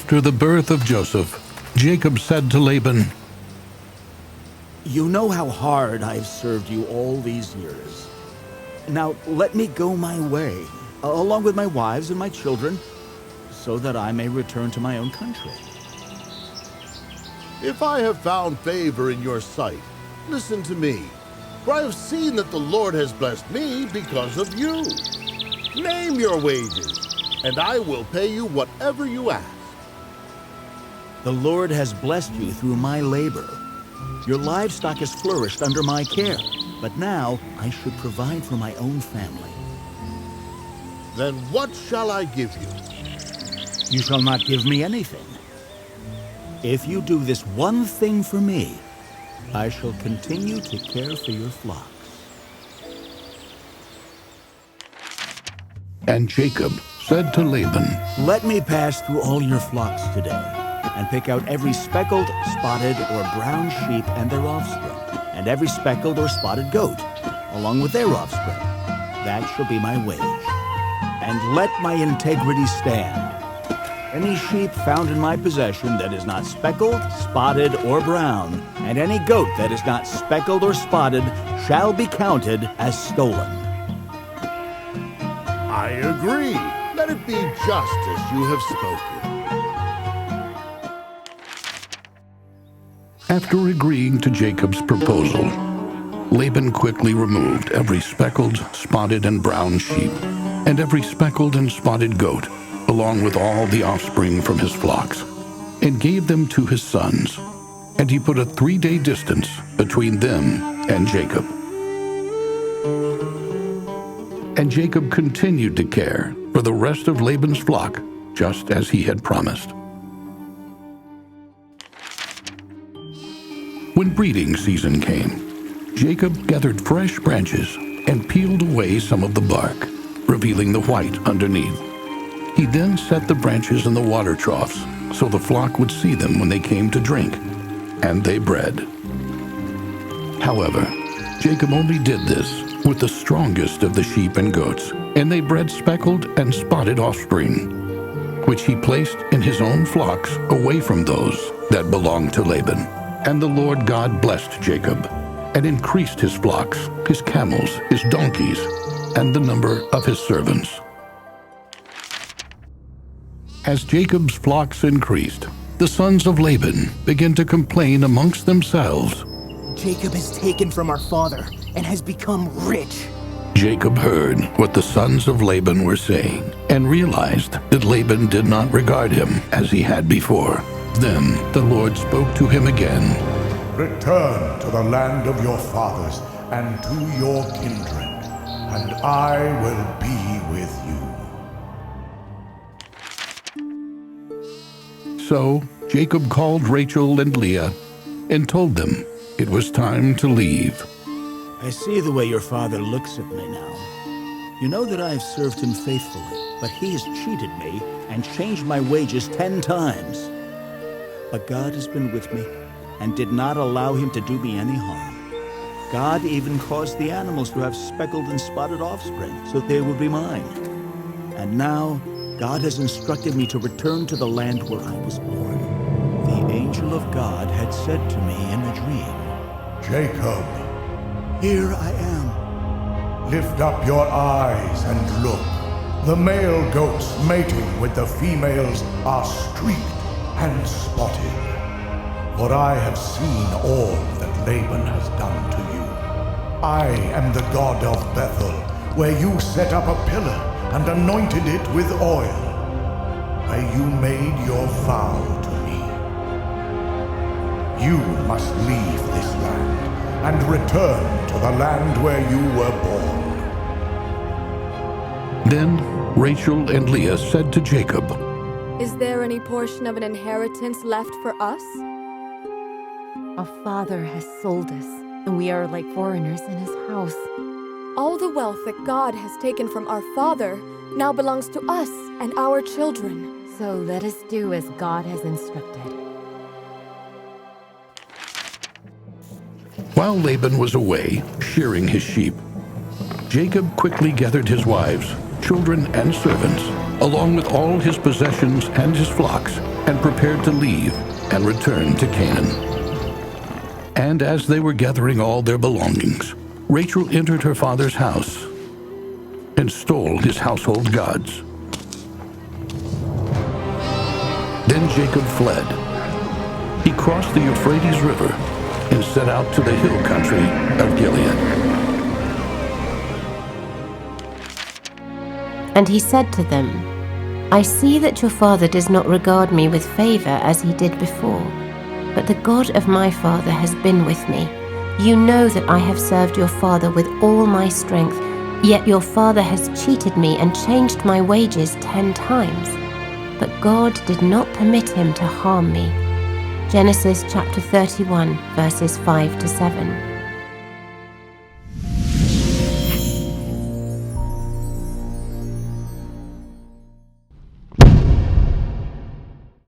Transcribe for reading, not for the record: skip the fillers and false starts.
After the birth of Joseph, Jacob said to Laban, "You know how hard I've served you all these years. Now let me go my way, along with my wives and my children, so that I may return to my own country." If I have found favor in your sight, listen to me, for I have seen that the Lord has blessed me because of you. Name your wages, and I will pay you whatever you ask. The Lord has blessed you through my labor. Your livestock has flourished under my care, but now I should provide for my own family. Then what shall I give you? You shall not give me anything. If you do this one thing for me, I shall continue to care for your flocks. and Jacob said to Laban, "Let me pass through all your flocks today, and pick out every speckled, spotted, or brown sheep and their offspring, and every speckled or spotted goat, along with their offspring. That shall be my wage. And let my integrity stand. Any sheep found in my possession that is not speckled, spotted, or brown, and any goat that is not speckled or spotted shall be counted as stolen." I agree. Let it be just as you have spoken. After agreeing to Jacob's proposal, Laban quickly removed every speckled, spotted, and brown sheep, and every speckled and spotted goat, along with all the offspring from his flocks, and gave them to his sons. And he put a 3-day distance between them and Jacob. And Jacob continued to care for the rest of Laban's flock, just as he had promised. When breeding season came, Jacob gathered fresh branches and peeled away some of the bark, revealing the white underneath. He then set the branches in the water troughs so the flock would see them when they came to drink, and they bred. However, Jacob only did this with the strongest of the sheep and goats, and they bred speckled and spotted offspring, which he placed in his own flocks away from those that belonged to Laban. And the Lord God blessed Jacob, and increased his flocks, his camels, his donkeys, and the number of his servants. As Jacob's flocks increased, the sons of Laban began to complain amongst themselves. "Jacob is taken from our father and has become rich." Jacob heard what the sons of Laban were saying, and realized that Laban did not regard him as he had before. Then the Lord spoke to him again. "Return to the land of your fathers and to your kindred, and I will be with you." So Jacob called Rachel and Leah and told them it was time to leave. "I see the way your father looks at me now. You know that I have served him faithfully, but he has cheated me and changed my wages 10 times. But God has been with me and did not allow him to do me any harm. God even caused the animals to have speckled and spotted offspring, so they would be mine. And now God has instructed me to return to the land where I was born. The angel of God had said to me in a dream, 'Jacob, Here I am.' lift up your eyes and look. The male goats mating with the females are streaked and spotted. For I have seen all that Laban has done to you. I am the God of Bethel, where you set up a pillar and anointed it with oil, where you made your vow to me. You must leave this land and return to the land where you were born." Then Rachel and Leah said to Jacob, Is there any portion of an inheritance left for us? Our father has sold us, and we are like foreigners in his house. All the wealth that God has taken from our father now belongs to us and our children. So let us do as God has instructed. While Laban was away shearing his sheep, Jacob quickly gathered his wives, children and servants, along with all his possessions and his flocks, and prepared to leave and return to Canaan. And as they were gathering all their belongings, Rachel entered her father's house and stole his household gods. Then Jacob fled. He crossed the Euphrates River and set out to the hill country of Gilead. And he said to them, I see that your father does not regard me with favor as he did before, but the God of my father has been with me. You know that I have served your father with all my strength, yet your father has cheated me and changed my wages 10 times. But God did not permit him to harm me. Genesis chapter 31, verses 5 to 7.